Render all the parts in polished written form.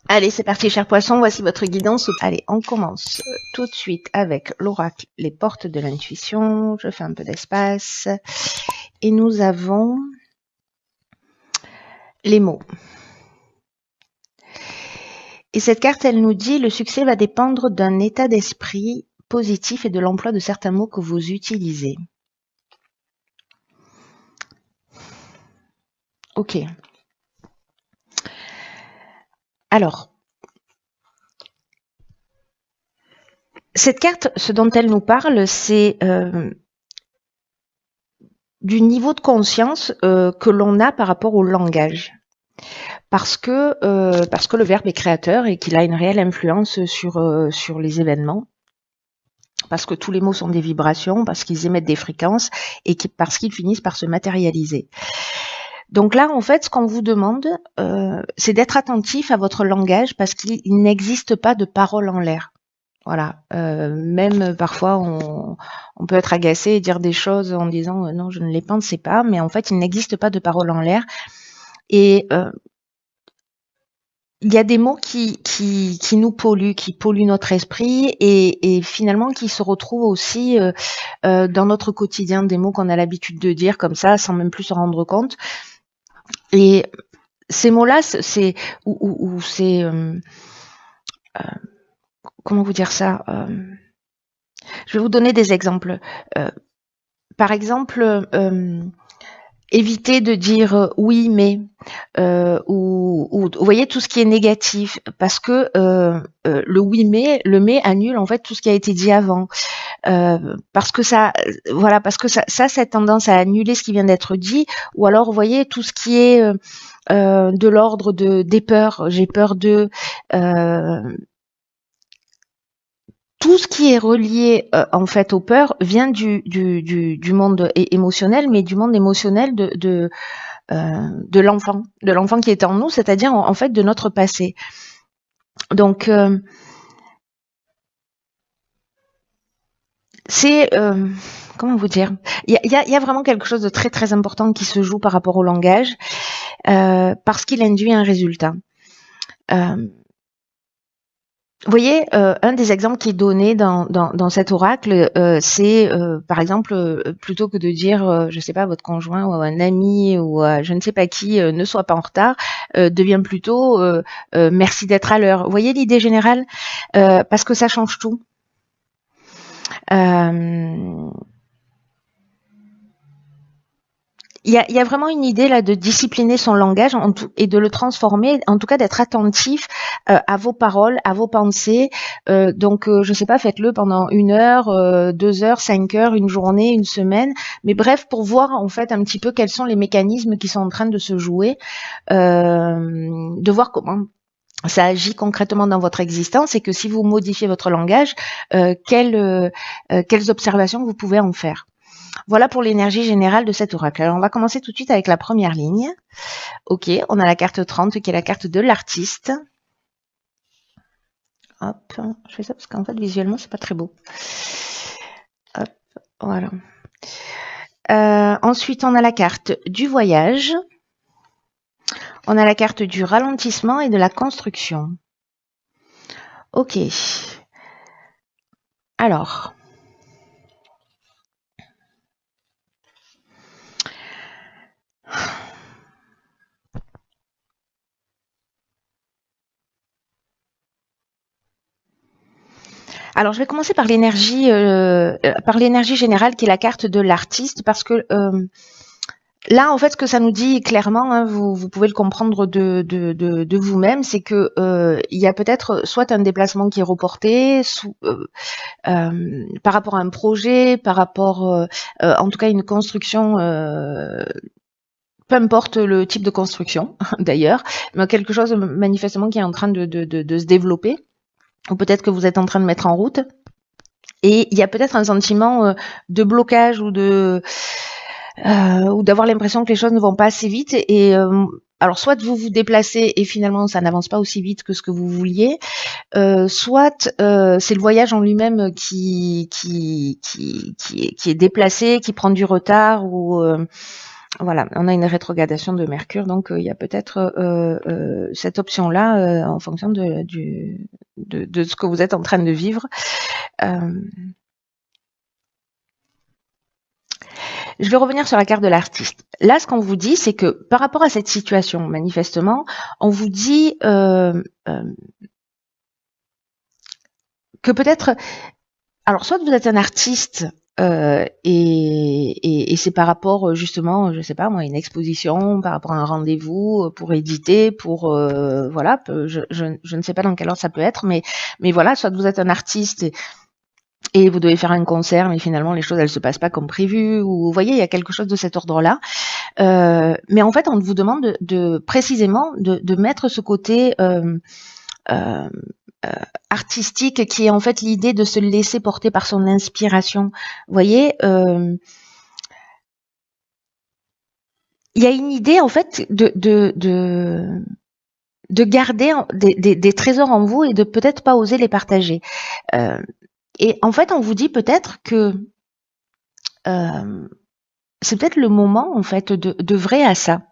Allez, c'est parti, chers poissons, voici votre guidance. Allez, on commence tout de suite avec l'oracle, les portes de l'intuition. Je fais un peu d'espace. Et nous avons les mots. Et cette carte, elle nous dit, le succès va dépendre d'un état d'esprit positif et de l'emploi de certains mots que vous utilisez. Ok. Alors, cette carte, ce dont elle nous parle, c'est du niveau de conscience que l'on a par rapport au langage. Parce que le verbe est créateur et qu'il a une réelle influence sur les événements. Parce que tous les mots sont des vibrations, parce qu'ils émettent des fréquences et parce qu'ils finissent par se matérialiser. Donc là, en fait, ce qu'on vous demande, c'est d'être attentif à votre langage parce qu'il n'existe pas de parole en l'air. Voilà. Même parfois, on peut être agacé et dire des choses en disant non, je ne les pensais pas, mais en fait, il n'existe pas de parole en l'air. Et il y a des mots qui nous polluent, qui polluent notre esprit et finalement qui se retrouvent aussi dans notre quotidien, des mots qu'on a l'habitude de dire comme ça sans même plus se rendre compte. Et ces mots-là, c'est comment vous dire ça, je vais vous donner des exemples. Par exemple, évitez de dire oui mais ou vous voyez tout ce qui est négatif parce que le oui mais annule en fait tout ce qui a été dit avant parce que ça a tendance à annuler ce qui vient d'être dit ou alors vous voyez tout ce qui est de l'ordre des peurs, j'ai peur de tout ce qui est relié en fait aux peurs vient du monde émotionnel, mais du monde émotionnel de l'enfant qui est en nous, c'est-à-dire en fait de notre passé. Donc c'est comment vous dire, il y a vraiment quelque chose de très très important qui se joue par rapport au langage parce qu'il induit un résultat. Vous voyez, un des exemples qui est donné dans cet oracle, c'est par exemple, plutôt que de dire, je sais pas, à votre conjoint ou à un ami ou à je ne sais pas qui, ne sois pas en retard, devient plutôt merci d'être à l'heure. Vous voyez l'idée générale, parce que ça change tout. Il y a vraiment une idée là de discipliner son langage et de le transformer, en tout cas d'être attentif à vos paroles, à vos pensées. Donc, je sais pas, faites-le pendant 1 heure, 2 heures, 5 heures, une journée, une semaine. Mais bref, pour voir en fait un petit peu quels sont les mécanismes qui sont en train de se jouer, de voir comment ça agit concrètement dans votre existence et que si vous modifiez votre langage, quelles observations vous pouvez en faire. Voilà pour l'énergie générale de cet oracle. Alors, on va commencer tout de suite avec la première ligne. Ok, on a la carte 30 qui est la carte de l'artiste. Hop, je fais ça parce qu'en fait, visuellement, c'est pas très beau. Hop, voilà. Ensuite, on a la carte du voyage. On a la carte du ralentissement et de la construction. Ok. Alors... Alors, je vais commencer par l'énergie générale qui est la carte de l'artiste parce que là, en fait, ce que ça nous dit clairement, hein, vous pouvez le comprendre de vous-même, c'est que il y a peut-être soit un déplacement qui est reporté, par rapport à un projet, par rapport, en tout cas, une construction. Peu importe le type de construction, d'ailleurs, mais quelque chose manifestement qui est en train de se développer, ou peut-être que vous êtes en train de mettre en route. Et il y a peut-être un sentiment de blocage ou d'avoir l'impression que les choses ne vont pas assez vite. Et alors, soit vous vous déplacez et finalement ça n'avance pas aussi vite que ce que vous vouliez, soit c'est le voyage en lui-même qui est déplacé, qui prend du retard ou Voilà, on a une rétrogradation de Mercure, donc il y a peut-être cette option-là en fonction de ce que vous êtes en train de vivre. Je vais revenir sur la carte de l'artiste. Là, ce qu'on vous dit, c'est que par rapport à cette situation, manifestement, on vous dit que peut-être... Alors, soit vous êtes un artiste et c'est par rapport justement, je sais pas moi, une exposition, par rapport à un rendez-vous pour éditer, pour voilà, je ne sais pas dans quel ordre ça peut être, mais voilà, soit vous êtes un artiste et vous devez faire un concert, mais finalement les choses elles se passent pas comme prévu, ou vous voyez, il y a quelque chose de cet ordre-là. Mais en fait, on vous demande précisément de mettre ce côté artistique qui est en fait l'idée de se laisser porter par son inspiration. Vous voyez, il y a une idée en fait de garder des trésors en vous et de peut-être pas oser les partager. Et en fait, on vous dit peut-être que c'est peut-être le moment en fait d'œuvrer à ça.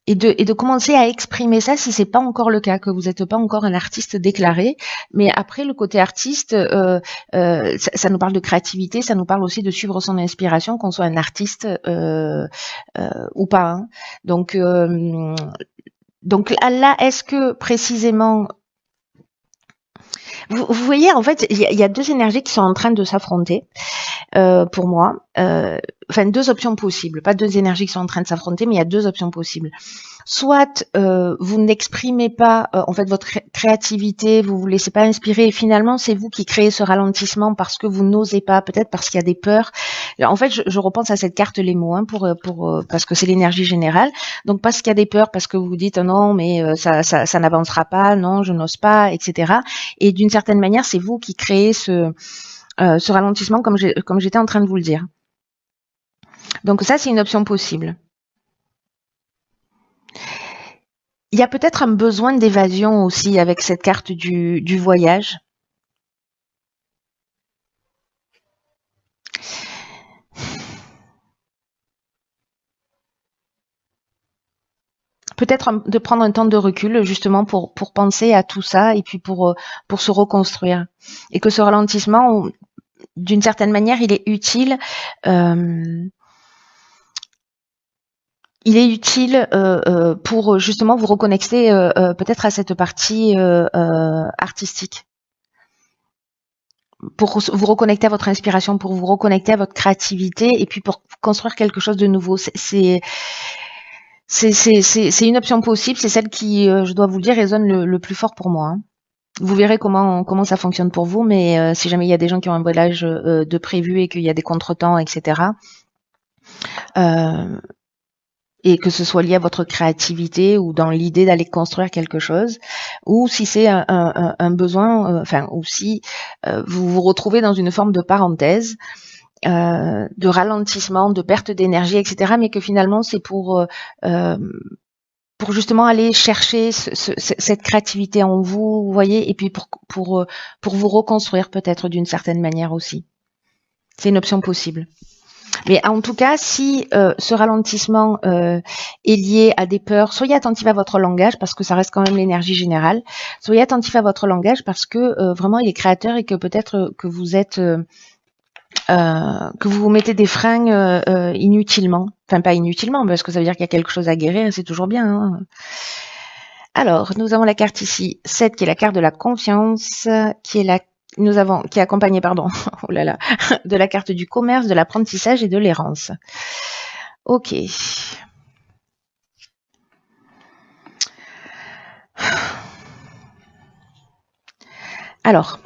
Et de commencer à exprimer ça si c'est pas encore le cas, que vous n'êtes pas encore un artiste déclaré. Mais après, le côté artiste, ça nous parle de créativité, ça nous parle aussi de suivre son inspiration, qu'on soit un artiste ou pas. Hein. Donc là, est-ce que précisément... Vous voyez, en fait, il y a deux énergies qui sont en train de s'affronter pour moi. Enfin, deux options possibles. Pas deux énergies qui sont en train de s'affronter, mais il y a deux options possibles. Soit vous n'exprimez pas en fait votre créativité, vous vous laissez pas inspirer et finalement c'est vous qui créez ce ralentissement parce que vous n'osez pas, peut-être parce qu'il y a des peurs. En fait, je repense à cette carte les mots parce que c'est l'énergie générale. Donc parce qu'il y a des peurs, parce que vous vous dites non mais ça n'avancera pas, non je n'ose pas, etc. Et d'une certaine manière, c'est vous qui créez ce ralentissement comme j'étais en train de vous le dire. Donc ça c'est une option possible. Il y a peut-être un besoin d'évasion aussi avec cette carte du voyage. Peut-être de prendre un temps de recul justement pour penser à tout ça et puis pour se reconstruire. Et que ce ralentissement, d'une certaine manière, il est utile. Il est utile pour justement vous reconnecter peut-être à cette partie artistique. Pour vous reconnecter à votre inspiration, pour vous reconnecter à votre créativité et puis pour construire quelque chose de nouveau. C'est une option possible, c'est celle qui, je dois vous le dire, résonne le plus fort pour moi. Hein. Vous verrez comment ça fonctionne pour vous, mais si jamais il y a des gens qui ont un voyage de prévu et qu'il y a des contretemps, etc., et que ce soit lié à votre créativité ou dans l'idée d'aller construire quelque chose, ou si c'est un besoin, ou si vous vous retrouvez dans une forme de parenthèse, de ralentissement, de perte d'énergie, etc., mais que finalement c'est pour justement aller chercher cette créativité en vous, vous voyez, et puis pour vous reconstruire peut-être d'une certaine manière aussi. C'est une option possible. Mais en tout cas, si ce ralentissement est lié à des peurs, soyez attentif à votre langage parce que ça reste quand même l'énergie générale. Soyez attentif à votre langage parce que vraiment il est créateur et que peut-être que vous êtes que vous vous mettez des freins inutilement. Enfin, pas inutilement, parce que ça veut dire qu'il y a quelque chose à guérir et c'est toujours bien. Hein. Alors, nous avons la carte ici, 7 qui est la carte de la confiance, qui est accompagnée, oh là là, de la carte du commerce, de l'apprentissage et de l'errance. Ok. Alors,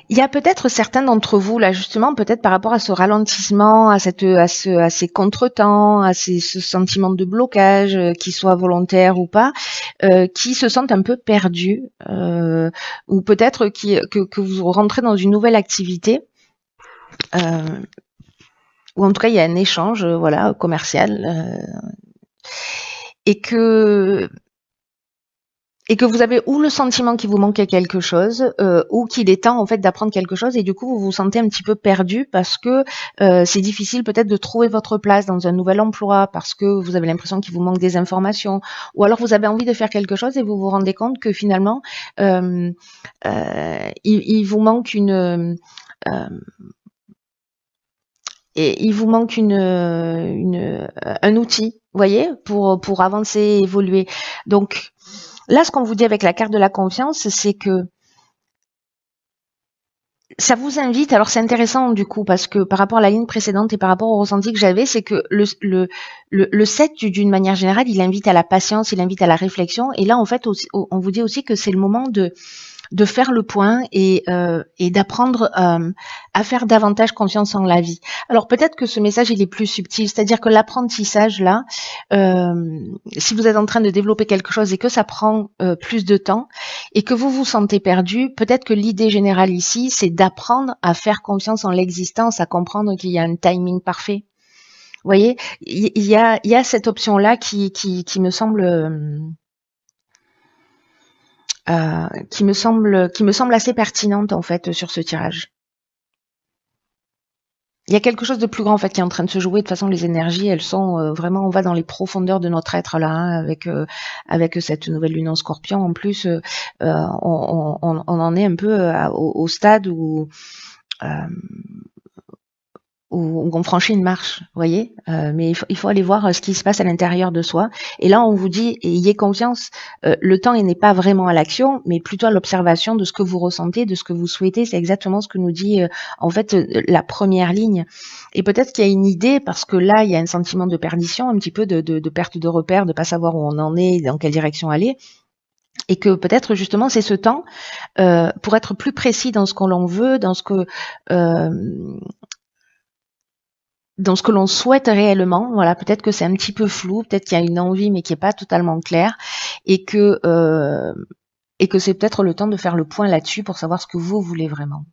il y a peut-être certains d'entre vous, là, justement, peut-être par rapport à ce ralentissement, à ces contretemps, à ce sentiment de blocage, qu'il soit volontaire ou pas, qui se sentent un peu perdus, ou peut-être que vous rentrez dans une nouvelle activité, ou en tout cas, il y a un échange, voilà, commercial, et que et que vous avez ou le sentiment qu'il vous manquait quelque chose, ou qu'il est temps en fait d'apprendre quelque chose, et du coup vous vous sentez un petit peu perdu parce que c'est difficile peut-être de trouver votre place dans un nouvel emploi, parce que vous avez l'impression qu'il vous manque des informations, ou alors vous avez envie de faire quelque chose et vous vous rendez compte que finalement il vous manque un outil, vous voyez, pour avancer, évoluer. Donc là, ce qu'on vous dit avec la carte de la confiance, c'est que ça vous invite, alors c'est intéressant du coup, parce que par rapport à la ligne précédente et par rapport au ressenti que j'avais, c'est que le 7, d'une manière générale, il invite à la patience, il invite à la réflexion. Et là, en fait, on vous dit aussi que c'est le moment de faire le point et d'apprendre à faire davantage confiance en la vie. Alors peut-être que ce message il est plus subtil, c'est-à-dire que l'apprentissage là, si vous êtes en train de développer quelque chose et que ça prend plus de temps et que vous vous sentez perdu, peut-être que l'idée générale ici c'est d'apprendre à faire confiance en l'existence, à comprendre qu'il y a un timing parfait. Vous voyez, il y a cette option là qui me semble qui me semble assez pertinente en fait sur ce tirage. Il y a quelque chose de plus grand en fait qui est en train de se jouer. De toute façon, les énergies, elles sont vraiment, on va dans les profondeurs de notre être là, hein, avec cette nouvelle lune en Scorpion. En plus, on en est un peu au stade où on franchit une marche, vous voyez, mais il faut aller voir ce qui se passe à l'intérieur de soi. Et là, on vous dit, ayez confiance, le temps il n'est pas vraiment à l'action, mais plutôt à l'observation de ce que vous ressentez, de ce que vous souhaitez. C'est exactement ce que nous dit en fait la première ligne. Et peut-être qu'il y a une idée, parce que là, il y a un sentiment de perdition, un petit peu de perte de repère, de pas savoir où on en est, dans quelle direction aller. Et que peut-être justement c'est ce temps pour être plus précis dans ce qu'on l'on veut, dans ce que l'on souhaite réellement. Voilà, peut-être que c'est un petit peu flou, peut-être qu'il y a une envie mais qui est pas totalement claire, et que c'est peut-être le temps de faire le point là-dessus pour savoir ce que vous voulez vraiment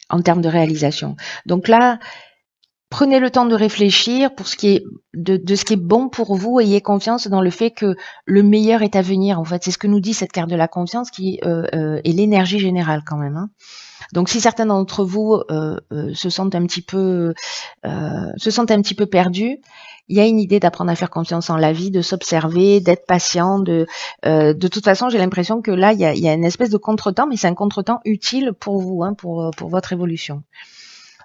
en termes de réalisation. Donc là, prenez le temps de réfléchir pour ce qui est de ce qui est bon pour vous. Ayez confiance dans le fait que le meilleur est à venir. En fait, c'est ce que nous dit cette carte de la confiance qui est l'énergie générale quand même, hein. Donc, si certains d'entre vous se sentent un petit peu perdus, il y a une idée d'apprendre à faire confiance en la vie, de s'observer, d'être patient. De toute façon, j'ai l'impression que là, il y a une espèce de contretemps, mais c'est un contretemps utile pour vous, hein, pour votre évolution.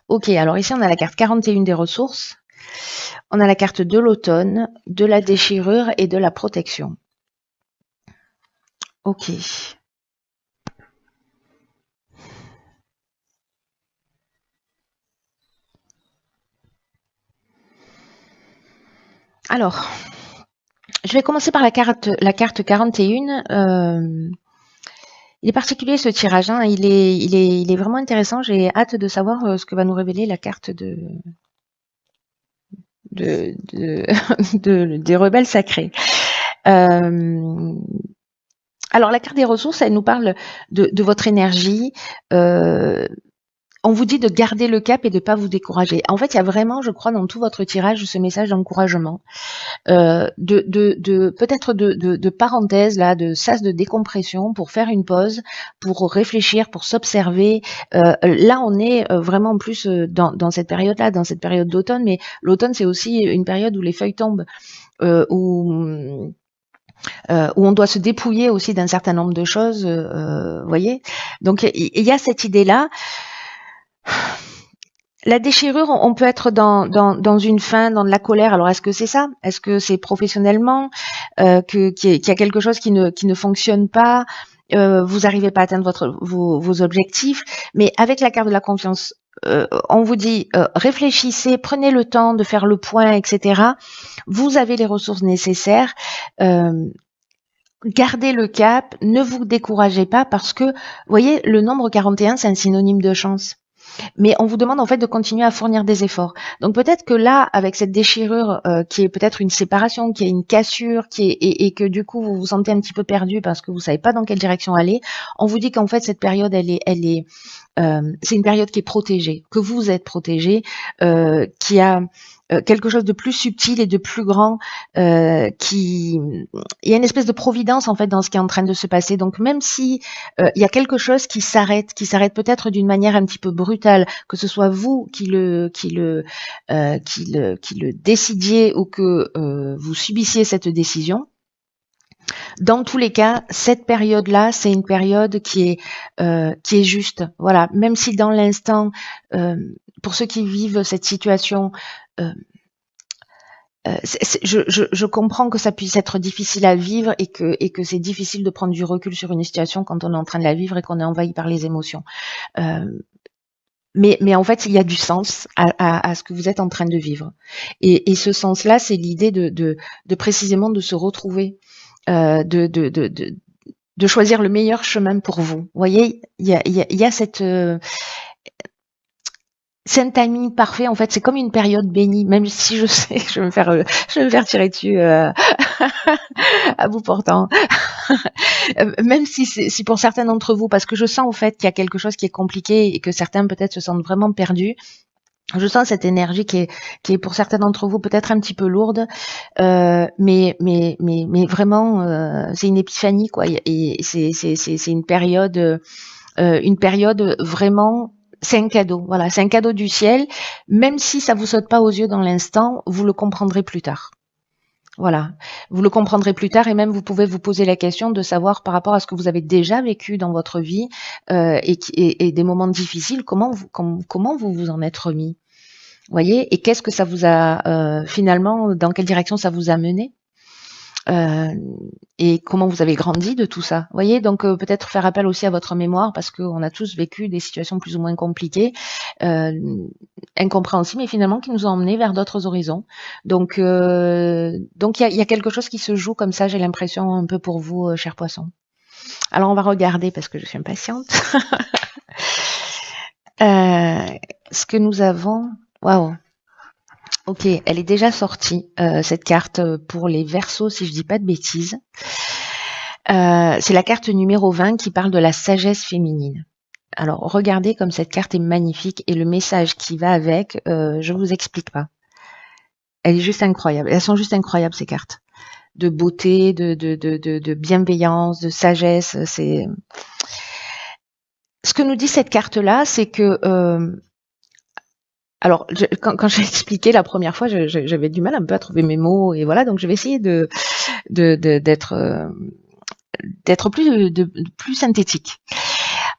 Ok, alors ici, on a la carte 41 des ressources. On a la carte de l'automne, de la déchirure et de la protection. Ok. Alors, je vais commencer par la carte 41. Il est particulier ce tirage, hein. Il est vraiment intéressant. J'ai hâte de savoir ce que va nous révéler la carte des rebelles sacrés. Alors la carte des ressources, elle nous parle de votre énergie. On vous dit de garder le cap et de ne pas vous décourager. En fait, il y a vraiment, je crois, dans tout votre tirage, ce message d'encouragement, peut-être de parenthèse là, de sas de décompression pour faire une pause, pour réfléchir, pour s'observer. Là, on est vraiment en plus dans cette période-là, dans cette période d'automne, mais l'automne c'est aussi une période où les feuilles tombent, où on doit se dépouiller aussi d'un certain nombre de choses, voyez. Donc il y a cette idée-là. La déchirure, on peut être dans une faim, dans de la colère. Alors est-ce que c'est ça? Est-ce que c'est professionnellement qu'il y a quelque chose qui ne fonctionne pas? Vous n'arrivez pas à atteindre vos objectifs? Mais avec la carte de la confiance, on vous dit réfléchissez, prenez le temps de faire le point, etc. Vous avez les ressources nécessaires. Gardez le cap, ne vous découragez pas parce que, vous voyez, le nombre 41, c'est un synonyme de chance. Mais on vous demande en fait de continuer à fournir des efforts. Donc peut-être que là, avec cette déchirure qui est peut-être une séparation, qui est une cassure, et que du coup vous vous sentez un petit peu perdu parce que vous savez pas dans quelle direction aller, on vous dit qu'en fait cette période elle est c'est une période qui est protégée, que vous êtes protégé, qui a quelque chose de plus subtil et de plus grand, il y a une espèce de providence en fait dans ce qui est en train de se passer. Donc même si il y a quelque chose qui s'arrête peut-être d'une manière un petit peu brutale, que ce soit vous qui le décidiez ou que vous subissiez cette décision. Dans tous les cas, cette période-là, c'est une période qui est juste. Voilà, même si dans l'instant, pour ceux qui vivent cette situation, je comprends que ça puisse être difficile à vivre et que c'est difficile de prendre du recul sur une situation quand on est en train de la vivre et qu'on est envahi par les émotions. Mais en fait, il y a du sens à ce que vous êtes en train de vivre. Et ce sens-là, c'est l'idée de précisément de se retrouver, de choisir le meilleur chemin pour vous. Vous voyez, il y a cette c'est un timing parfait. En fait, c'est comme une période bénie, même si je sais que je vais me faire tirer dessus à bout portant. Même si pour certains d'entre vous, parce que je sens en fait qu'il y a quelque chose qui est compliqué et que certains peut-être se sentent vraiment perdus. Je sens cette énergie qui est pour certains d'entre vous peut-être un petit peu lourde, mais vraiment c'est une épiphanie quoi. Et c'est une période vraiment. C'est un cadeau, voilà, c'est un cadeau du ciel. Même si ça vous saute pas aux yeux dans l'instant, vous le comprendrez plus tard. Voilà, vous le comprendrez plus tard et même vous pouvez vous poser la question de savoir par rapport à ce que vous avez déjà vécu dans votre vie et des moments difficiles, comment vous vous en êtes remis, voyez, et qu'est-ce que ça vous a finalement, dans quelle direction ça vous a mené et comment vous avez grandi de tout ça, voyez. Donc peut-être faire appel aussi à votre mémoire parce qu'on a tous vécu des situations plus ou moins compliquées, incompréhensibles, mais finalement qui nous ont emmenés vers d'autres horizons. Donc il y a quelque chose qui se joue comme ça, j'ai l'impression un peu pour vous, chers poissons. Alors on va regarder parce que je suis impatiente. Ce que nous avons, waouh. Ok, elle est déjà sortie, cette carte pour les Verseaux, si je dis pas de bêtises. C'est la carte numéro 20 qui parle de la sagesse féminine. Alors, regardez comme cette carte est magnifique et le message qui va avec, je vous explique pas. Elle est juste incroyable. Elles sont juste incroyables, ces cartes. De beauté, de bienveillance, de sagesse. C'est ce que nous dit cette carte-là, c'est que alors, quand j'ai expliqué la première fois, j'avais du mal un peu à trouver mes mots et voilà, donc je vais essayer d'être plus synthétique.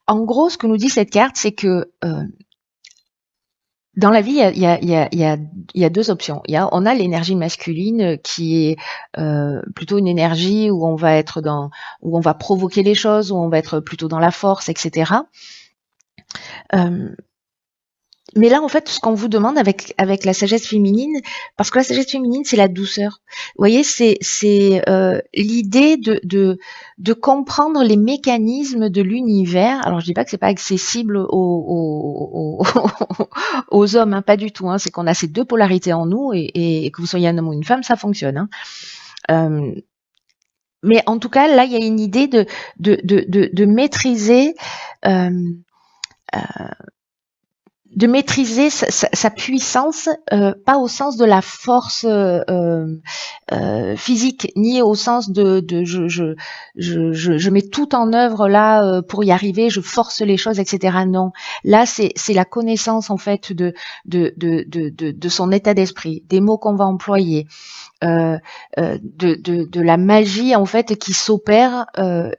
En gros, ce que nous dit cette carte, c'est que dans la vie, il y a deux options. On a l'énergie masculine qui est plutôt une énergie où on va provoquer les choses, où on va être plutôt dans la force, etc. Mais là, en fait, ce qu'on vous demande avec la sagesse féminine, parce que la sagesse féminine, c'est la douceur. Vous voyez, c'est l'idée de comprendre les mécanismes de l'univers. Alors, je dis pas que c'est pas accessible aux hommes, hein, pas du tout. Hein. C'est qu'on a ces deux polarités en nous et que vous soyez un homme ou une femme, ça fonctionne. Hein. Mais en tout cas, là, il y a une idée de maîtriser. De maîtriser sa puissance, pas au sens de la force physique, ni au sens de je mets tout en œuvre là pour y arriver, je force les choses, etc. Non, là c'est la connaissance en fait de son état d'esprit, des mots qu'on va employer. De la magie en fait qui s'opère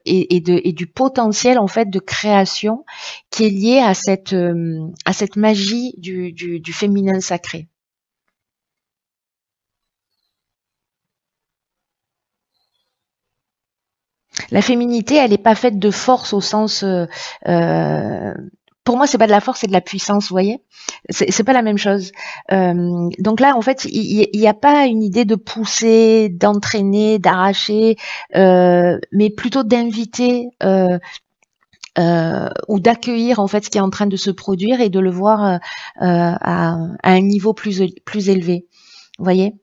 et du potentiel en fait de création qui est lié à cette magie du féminin sacré. La féminité, elle n'est pas faite de force au sens pour moi, c'est pas de la force, c'est de la puissance, vous voyez. C'est pas la même chose. Donc là, en fait, il n'y a pas une idée de pousser, d'entraîner, d'arracher, mais plutôt d'inviter ou d'accueillir en fait ce qui est en train de se produire et de le voir à un niveau plus élevé. Vous voyez.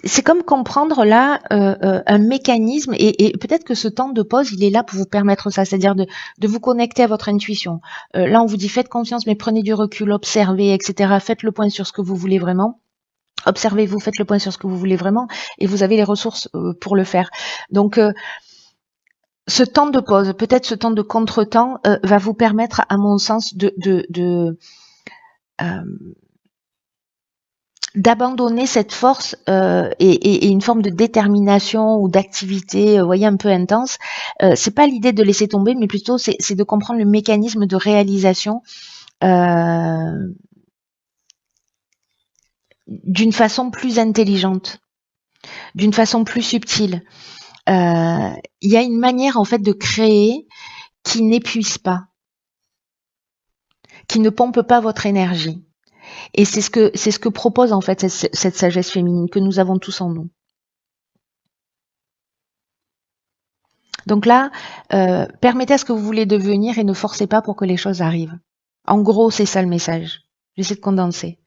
C'est comme comprendre là un mécanisme et peut-être que ce temps de pause, il est là pour vous permettre ça, c'est-à-dire de vous connecter à votre intuition. Là, on vous dit faites confiance, mais prenez du recul, observez, etc. Faites le point sur ce que vous voulez vraiment. Observez-vous, faites le point sur ce que vous voulez vraiment, et vous avez les ressources pour le faire. Donc, ce temps de pause, peut-être ce temps de contretemps, va vous permettre, à mon sens, d'abandonner cette force et une forme de détermination ou d'activité, voyez, un peu intense. C'est pas l'idée de laisser tomber, mais plutôt c'est de comprendre le mécanisme de réalisation d'une façon plus intelligente, d'une façon plus subtile. Il y a une manière en fait de créer qui n'épuise pas, qui ne pompe pas votre énergie. Et c'est ce que propose en fait cette sagesse féminine que nous avons tous en nous. Donc là, permettez à ce que vous voulez devenir et ne forcez pas pour que les choses arrivent. En gros, c'est ça le message. J'essaie de condenser.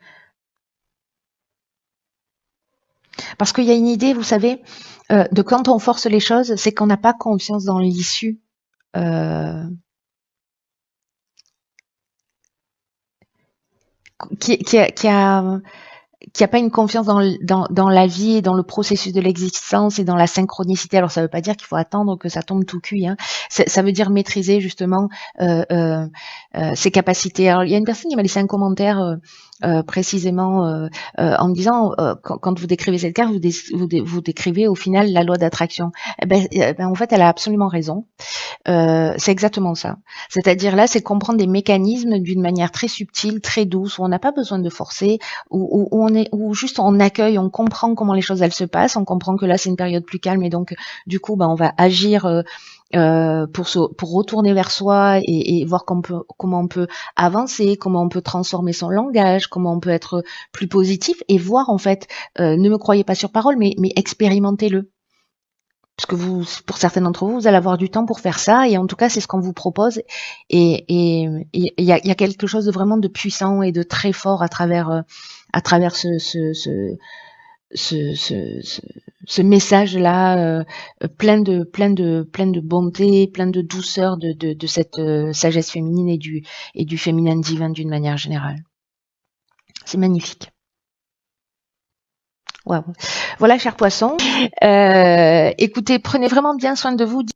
Parce qu'il y a une idée, vous savez, de quand on force les choses, c'est qu'on n'a pas confiance dans l'issue. Qui a pas une confiance dans la vie et dans le processus de l'existence et dans la synchronicité. Alors ça veut pas dire qu'il faut attendre que ça tombe tout cuit, hein. Ça veut dire maîtriser justement ses capacités. Alors il y a une personne qui m'a laissé un commentaire précisément en me disant quand vous décrivez cette carte, vous décrivez au final la loi d'attraction. En fait, elle a absolument raison. C'est exactement ça. C'est-à-dire là, c'est comprendre des mécanismes d'une manière très subtile, très douce, où on n'a pas besoin de forcer, où juste on accueille, on comprend comment les choses elles se passent, on comprend que là c'est une période plus calme et donc du coup on va agir pour retourner vers soi et voir comment on peut avancer, comment on peut transformer son langage, comment on peut être plus positif et voir en fait, ne me croyez pas sur parole, mais expérimentez-le. Parce que pour certains d'entre vous, vous allez avoir du temps pour faire ça, et en tout cas, c'est ce qu'on vous propose. Et il y a quelque chose de vraiment de puissant et de très fort à travers ce message-là, plein de bonté, plein de douceur de cette sagesse féminine et du féminin divin d'une manière générale. C'est magnifique. Wow. Voilà, chers poissons. Écoutez, prenez vraiment bien soin de vous.